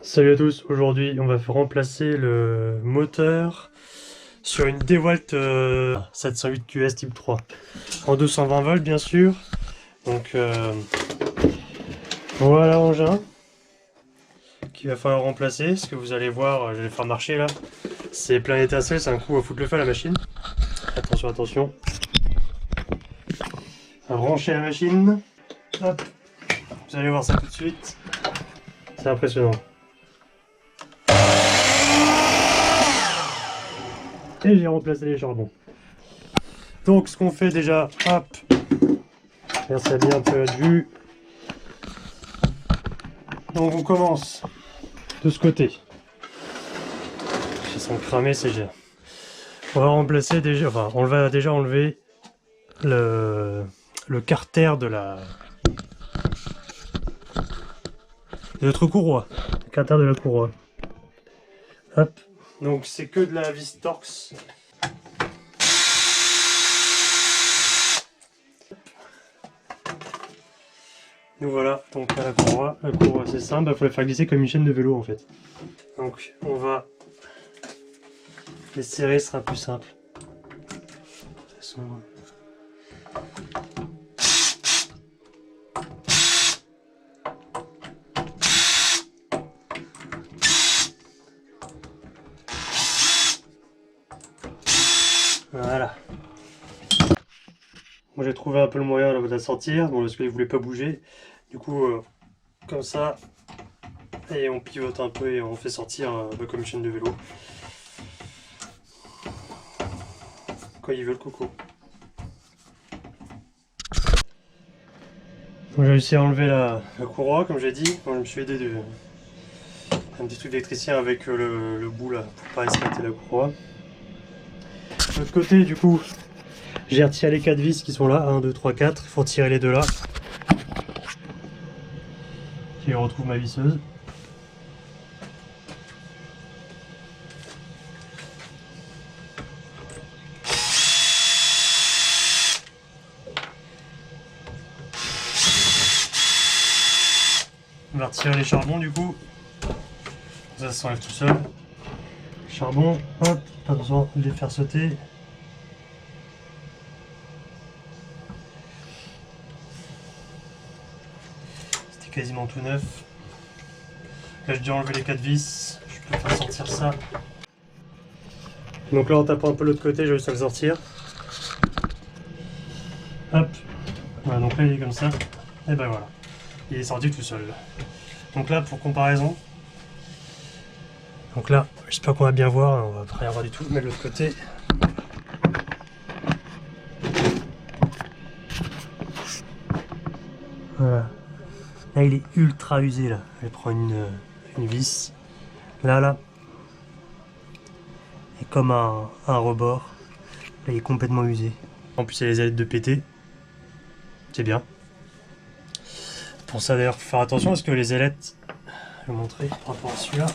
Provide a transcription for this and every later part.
Salut à tous, aujourd'hui on va remplacer le moteur sur une DeWalt 708 QS Type 3 en 220 volts bien sûr. Donc voilà l'engin qu'il va falloir remplacer. Ce que vous allez voir, je vais le faire marcher là, c'est plein d'étincelles, c'est un coup à foutre le feu à la machine. Attention, attention. À brancher la machine. Hop. Vous allez voir ça tout de suite. C'est impressionnant. Et j'ai remplacé les charbons. Donc ce qu'on fait déjà, hop, merci à bien un peu de vue. Donc on commence de ce côté. Ils sont cramés, c'est génial. On va remplacer déjà, enfin on va déjà enlever le carter de notre courroie. Le carter de la courroie. Hop. Donc c'est que de la vis Torx. Nous voilà, donc à la courroie. La courroie c'est simple, il faut la faire glisser comme une chaîne de vélo en fait. Donc on va les serrer, ce sera plus simple. De toute façon... Voilà. Moi j'ai trouvé un peu le moyen là, de la sortir, bon, parce qu'il ne voulait pas bouger. Du coup, comme ça, et on pivote un peu et on fait sortir un peu comme une chaîne de vélo. Quand il veut le coco. J'ai réussi à enlever la courroie, comme j'ai dit. Bon, je me suis aidé un petit truc d'électricien avec le bout là, pour pas esclater la courroie. De l'autre côté, du coup, j'ai retiré les 4 vis qui sont là, 1, 2, 3, 4. Il faut retirer les deux là. Je retrouve ma visseuse. On va retirer les charbons du coup. Ça s'enlève tout seul. Charbon, hop, pas besoin de les faire sauter. C'était quasiment tout neuf. Là j'ai dû enlever les 4 vis. Je peux faire sortir ça. Donc là en tapant un peu l'autre côté, j'ai réussi à le sortir. Hop. Voilà, donc là il est comme ça. Et ben voilà. Il est sorti tout seul. Donc là pour comparaison. Donc là, j'espère qu'on va bien voir, on va pas rien voir du tout, mais de l'autre côté. Voilà. Là il est ultra usé là. Je vais prendre une vis. Là. Et comme un rebord. Là il est complètement usé. En plus il y a les ailettes de péter. C'est bien. Pour ça d'ailleurs, faut faire attention parce que les ailettes, je vais vous montrer par rapport à celui-là.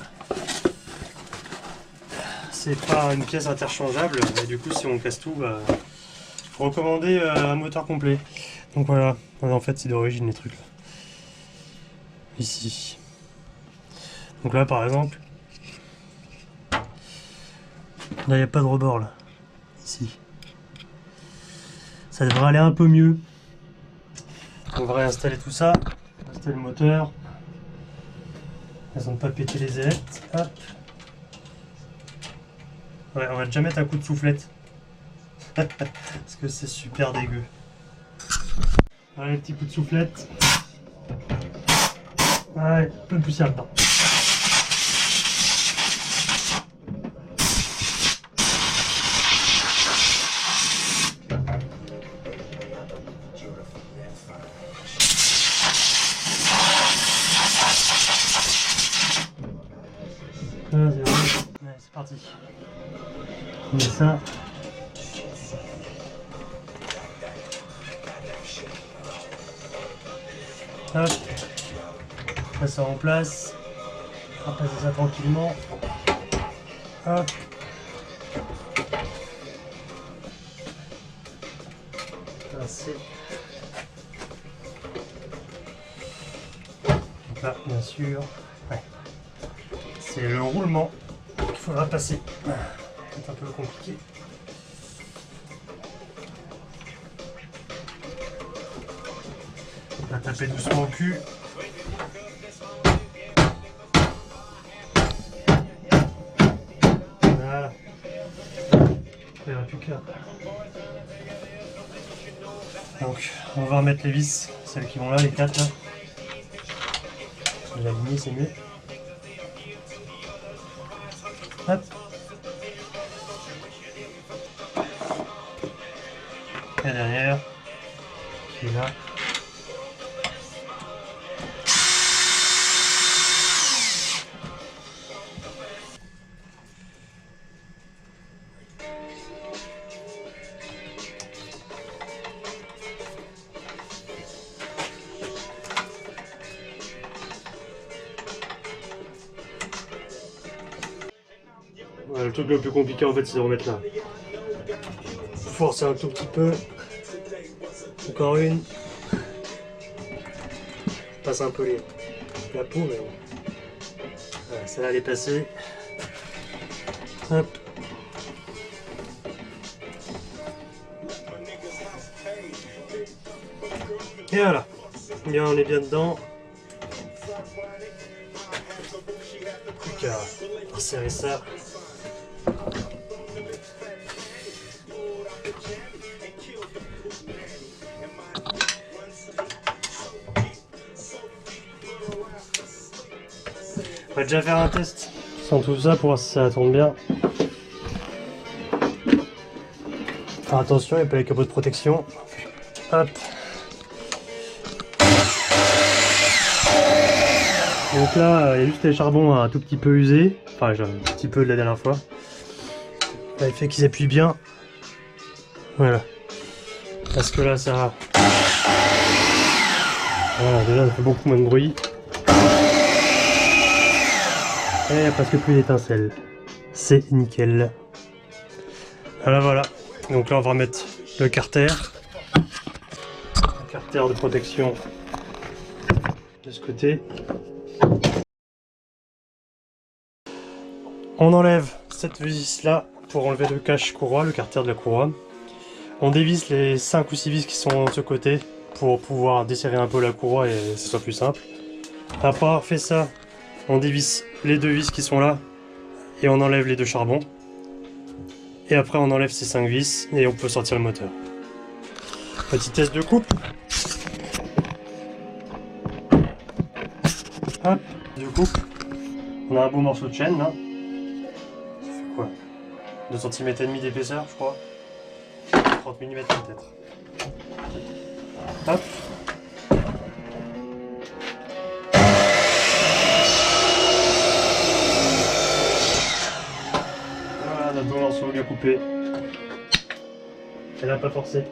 C'est pas une pièce interchangeable et du coup si on casse tout, bah, faut recommander un moteur complet. Donc voilà, en fait c'est d'origine les trucs là. Ici. Donc là par exemple, là il n'y a pas de rebord là. Ici. Ça devrait aller un peu mieux. On va réinstaller tout ça. Installer le moteur. Façon de ne pas péter les ailettes. Hop. Ouais, on va déjà mettre un coup de soufflette. Parce que c'est super dégueu. Voilà les petits coups de soufflette. Ouais, un peu de poussière dedans. Ouais, c'est parti. On met ça. Hop. Ça sort en place. On va passer ça tranquillement. Hop. Pincer. Donc là, bien sûr. Ouais. c'est le roulement qu'il faudra passer. C'est un peu compliqué. On va taper doucement au cul. Voilà. Il n'y aura plus qu'à. Donc, on va remettre les vis, celles qui vont là, les 4 là. L'aligner, c'est mieux. Hop. La dernière, qui est là. Voilà, le truc le plus compliqué en fait c'est de remettre là. Forcer un tout petit peu. Encore une. Passe un peu la peau mais bon. Voilà, celle-là elle est passée. Hop. Et voilà. Bien, on est bien dedans. Plus qu'à insérer ça. On va déjà faire un test sans tout ça pour voir si ça tourne bien. Faire attention, il n'y a pas les capots de protection. Hop. Donc là, il y a juste les charbons un tout petit peu usés. Enfin, un petit peu de la dernière fois. Là, il fait qu'ils appuient bien. Voilà. Parce que là, ça... Voilà, déjà, ça fait beaucoup moins de bruit. Et il n'y a presque plus d'étincelles. C'est nickel. Voilà. Donc là, on va remettre le carter. Le carter de protection de ce côté. On enlève cette vis là pour enlever le cache courroie, le carter de la courroie. On dévisse les 5 ou 6 vis qui sont de ce côté pour pouvoir desserrer un peu la courroie et que ce soit plus simple. Après avoir fait ça, on dévisse les 2 vis qui sont là et on enlève les 2 charbons. Et après on enlève ces 5 vis et on peut sortir le moteur. Petit test de coupe. Hop, de coupe. On a un beau morceau de chaîne là. Ça fait quoi, 2 cm et demi d'épaisseur je crois. 30 mm peut-être. Hop. Voilà, notre beau morceau bien coupé. Elle n'a pas forcé.